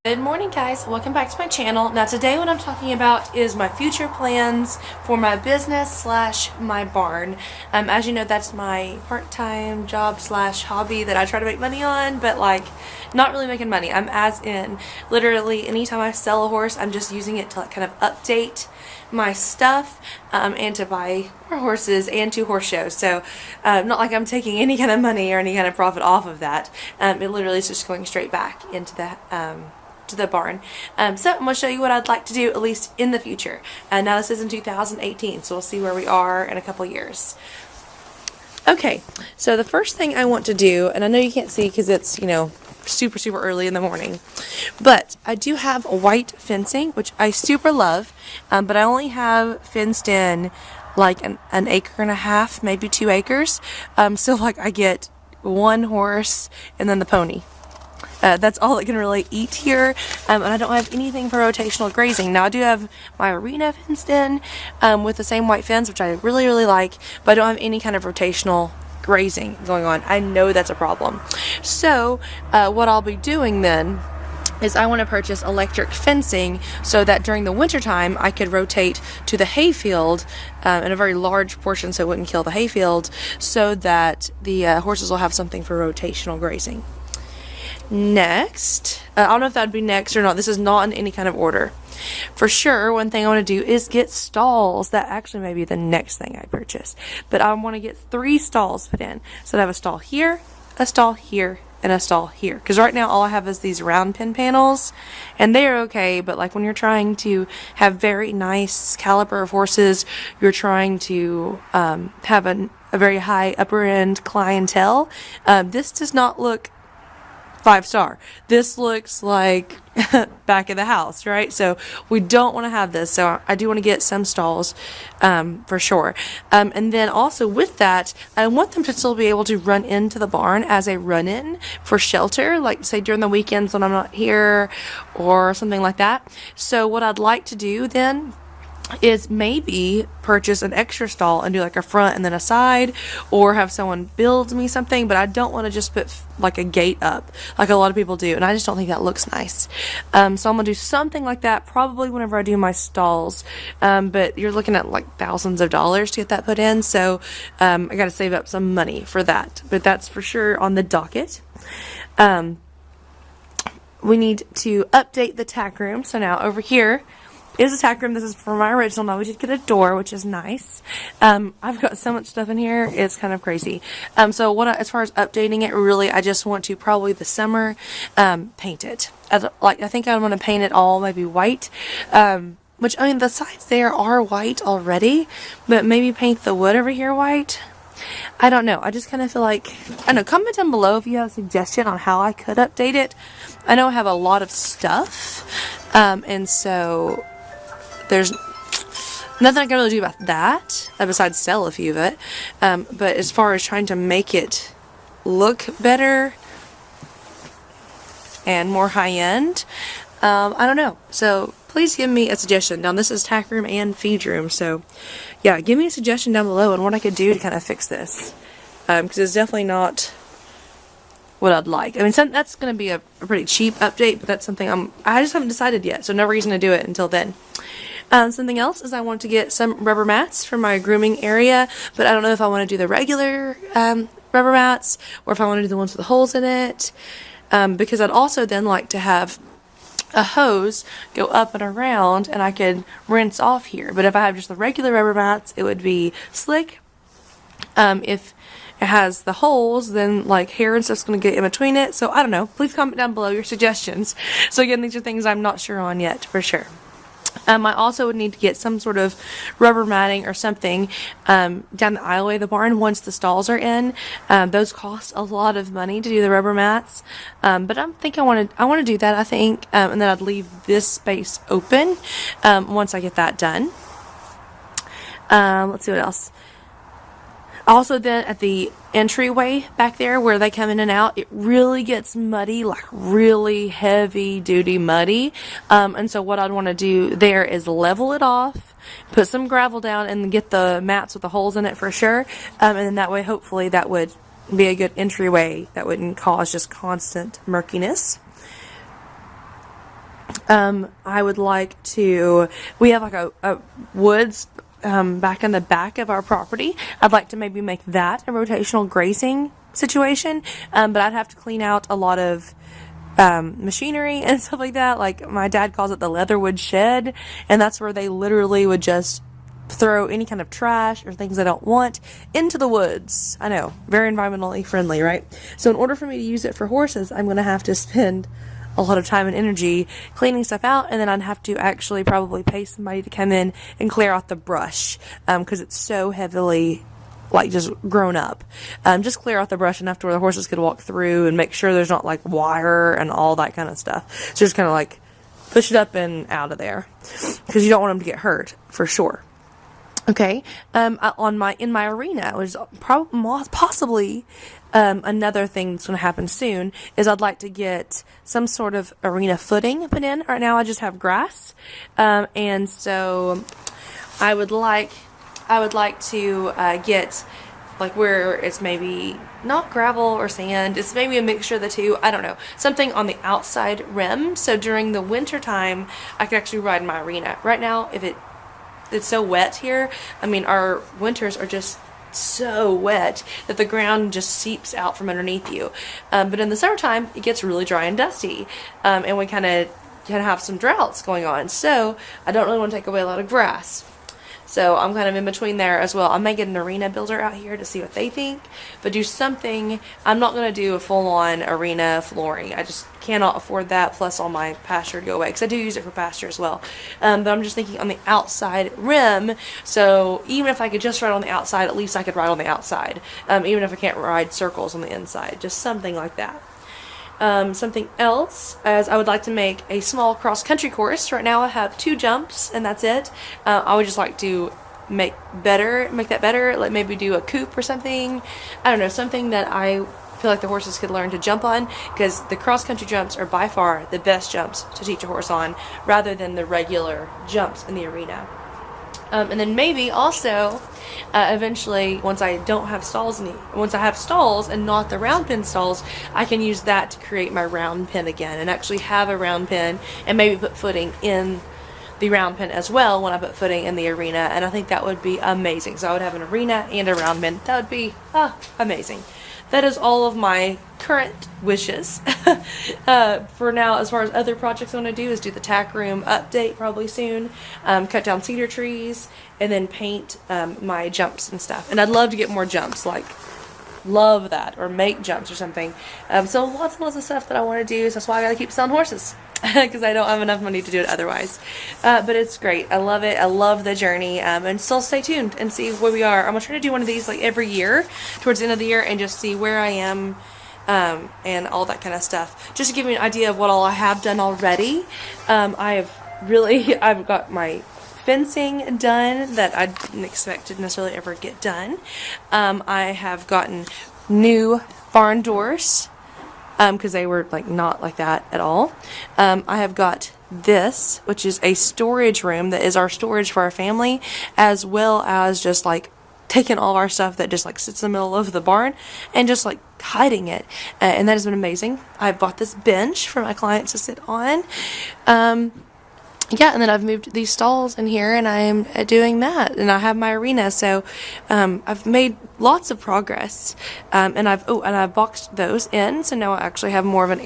Good morning, guys. Welcome back to my channel. Now today what I'm talking about is my future plans for my business slash my barn. As you know, that's my part-time job slash hobby that I try to make money on, but like not really making money. I'm as in literally anytime I sell a horse, I'm just using it to like kind of update my stuff and to buy more horses and to horse shows. So not like I'm taking any kind of money or any kind of profit off of that. It literally is just going straight back into the barn. So I'm going to show you what I'd like to do at least in the future. Now this is in 2018, so we'll see where we are in a couple years. Okay, so the first thing I want to do, and I know you can't see because it's, you know, super early in the morning, but I do have white fencing, which I super love, but I only have fenced in like an acre and a half, maybe 2 acres. So like I get one horse and then the pony. That's all it can really eat here, and I don't have anything for rotational grazing. Now I do have my arena fenced in with the same white fence, which I really like, but I don't have any kind of rotational grazing going on. I know that's a problem. So what I'll be doing then is I want to purchase electric fencing so that during the wintertime I could rotate to the hayfield in a very large portion so it wouldn't kill the hayfield, so that the horses will have something for rotational grazing. Next, I don't know if that would be next or not. This is not in any kind of order. For sure, one thing I want to do is get stalls. That actually may be the next thing I purchase. But I want to get 3 stalls put in. So I have a stall here, a stall here, and a stall here. Because right now all I have is these round pin panels, and they're okay, but like when you're trying to have very nice caliber of horses, you're trying to have a very high upper end clientele, this does not look 5-star. This looks like back of the house, right? So we don't want to have this. So I do want to get some stalls for sure. And then also with that, I want them to still be able to run into the barn as a run-in for shelter, like say during the weekends when I'm not here or something like that. So what I'd like to do then is maybe purchase an extra stall and do like a front and then a side, or have someone build me something, but I don't want to just put like a gate up like a lot of people do, and I just don't think that looks nice. So I'm gonna do something like that probably whenever I do my stalls, but you're looking at like thousands of dollars to get that put in, so I gotta save up some money for that, but that's for sure on the docket. We need to update the tack room. So now over here is a tack room. This is for my original. Now we did get a door, which is nice. I've got so much stuff in here, it's kind of crazy. So as far as updating it, really, I just want to probably this summer paint it. I think I want to paint it all maybe white. Which, I mean, the sides there are white already, but maybe paint the wood over here white. I don't know. I just kind of feel like, I don't know, comment down below if you have a suggestion on how I could update it. I know I have a lot of stuff, and so there's nothing I can really do about that, besides sell a few of it. But as far as trying to make it look better and more high-end, I don't know. So please give me a suggestion. Now this is tack room and feed room, so yeah, give me a suggestion down below on what I could do to kind of fix this. Because it's definitely not what I'd like. I mean, that's going to be a pretty cheap update, but that's something I just haven't decided yet, so no reason to do it until then. Something else is I want to get some rubber mats for my grooming area, but I don't know if I want to do the regular rubber mats or if I want to do the ones with the holes in it, because I'd also then like to have a hose go up and around and I could rinse off here. But if I have just the regular rubber mats, it would be slick. If it has the holes, then like hair and stuff's going to get in between it. So I don't know. Please comment down below your suggestions. So again, these are things I'm not sure on yet for sure. I also would need to get some sort of rubber matting or something down the aisleway of the barn once the stalls are in. Those cost a lot of money to do the rubber mats, but I think I want to do that. I think, and then I'd leave this space open once I get that done. Let's see what else. Also then at the entryway back there where they come in and out, it really gets muddy, like really heavy duty muddy. And so what I'd want to do there is level it off, put some gravel down, and get the mats with the holes in it for sure. And then that way hopefully that would be a good entryway that wouldn't cause just constant murkiness. I would like to, we have like a woods back in the back of our property. I'd like to maybe make that a rotational grazing situation, but I'd have to clean out a lot of machinery and stuff like that. Like my dad calls it the leatherwood shed, and that's where they literally would just throw any kind of trash or things I don't want into the woods. I know, very environmentally friendly, right? So in order for me to use it for horses, I'm going to have to spend a lot of time and energy cleaning stuff out, and then I'd have to actually probably pay somebody to come in and clear out the brush, because it's so heavily like just grown up. Just clear out the brush enough to where the horses could walk through and make sure there's not like wire and all that kind of stuff. So just kind of like push it up and out of there, because you don't want them to get hurt for sure. Okay, in my arena, which is possibly another thing that's going to happen soon, is I'd like to get some sort of arena footing put in. Right now I just have grass, and so I would like to get like where it's maybe not gravel or sand, it's maybe a mixture of the two, I don't know, something on the outside rim, so during the winter time I could actually ride in my arena. Right now, if it's so wet here, I mean, our winters are just so wet that the ground just seeps out from underneath you, but in the summertime it gets really dry and dusty, and we kind of have some droughts going on, so I don't really want to take away a lot of grass. So I'm kind of in between there as well. I may get an arena builder out here to see what they think, but do something. I'm not going to do a full-on arena flooring. I just cannot afford that, plus all my pasture to go away, because I do use it for pasture as well. But I'm just thinking on the outside rim, so even if I could just ride on the outside, at least I could ride on the outside, even if I can't ride circles on the inside, just something like that. Something else, as I would like to make a small cross-country course. Right now I have 2 jumps and that's it. I would just like to make that better, like maybe do a coupe or something. I don't know, something that I feel like the horses could learn to jump on, because the cross-country jumps are by far the best jumps to teach a horse on, rather than the regular jumps in the arena. And then maybe also, eventually, once I have stalls and not the round pen stalls, I can use that to create my round pen again, and actually have a round pen, and maybe put footing in the round pen as well when I put footing in the arena, and I think that would be amazing. So I would have an arena and a round pen. That would be amazing. That is all of my current wishes. For now, as far as other projects I want to do, is do the tack room update probably soon, cut down cedar trees, and then paint my jumps and stuff. And I'd love to get more jumps, like love that, or make jumps or something. So lots and lots of stuff that I want to do, so that's why I gotta keep selling horses, because I don't have enough money to do it otherwise. But it's great. I love it. I love the journey. And still stay tuned and see where we are. I'm gonna try to do one of these like every year towards the end of the year, and just see where I am, and all that kind of stuff, just to give you an idea of what all I have done already. I've got my fencing done that I didn't expect to necessarily ever get done. I have gotten new barn doors, because they were like not like that at all. I have got this, which is a storage room that is our storage for our family, as well as just like taking all of our stuff that just like sits in the middle of the barn and just like hiding it, and that has been amazing. I bought this bench for my clients to sit on. Yeah, and then I've moved these stalls in here, and I'm doing that, and I have my arena, so I've made lots of progress, and I've boxed those in, so now I actually have more of an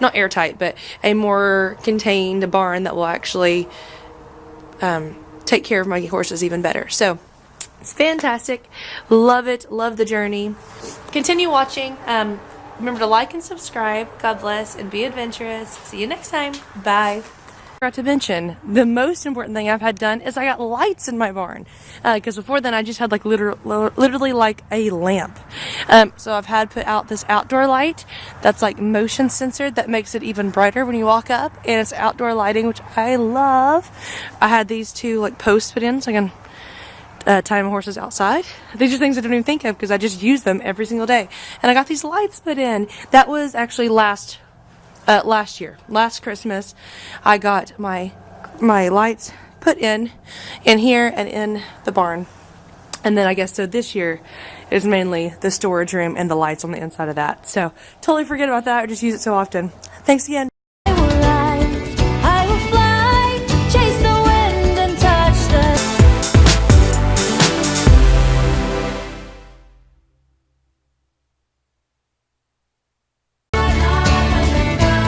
not airtight, but a more contained barn that will actually take care of my horses even better. So it's fantastic. Love it. Love the journey. Continue watching. Remember to like and subscribe. God bless and be adventurous. See you next time. Bye. Forgot to mention, the most important thing I've had done is I got lights in my barn, because before then I just had like literally like a lamp. So I've had put out this outdoor light that's like motion censored, that makes it even brighter when you walk up, and it's outdoor lighting, which I love. I had these 2 like posts put in so I can tie my horses outside. These are things I don't even think of, because I just use them every single day. And I got these lights put in. That was actually last Christmas. I got my lights put in here and in the barn, and then I guess so this year is mainly the storage room and the lights on the inside of that. So totally forget about that, or just use it so often. Thanks again.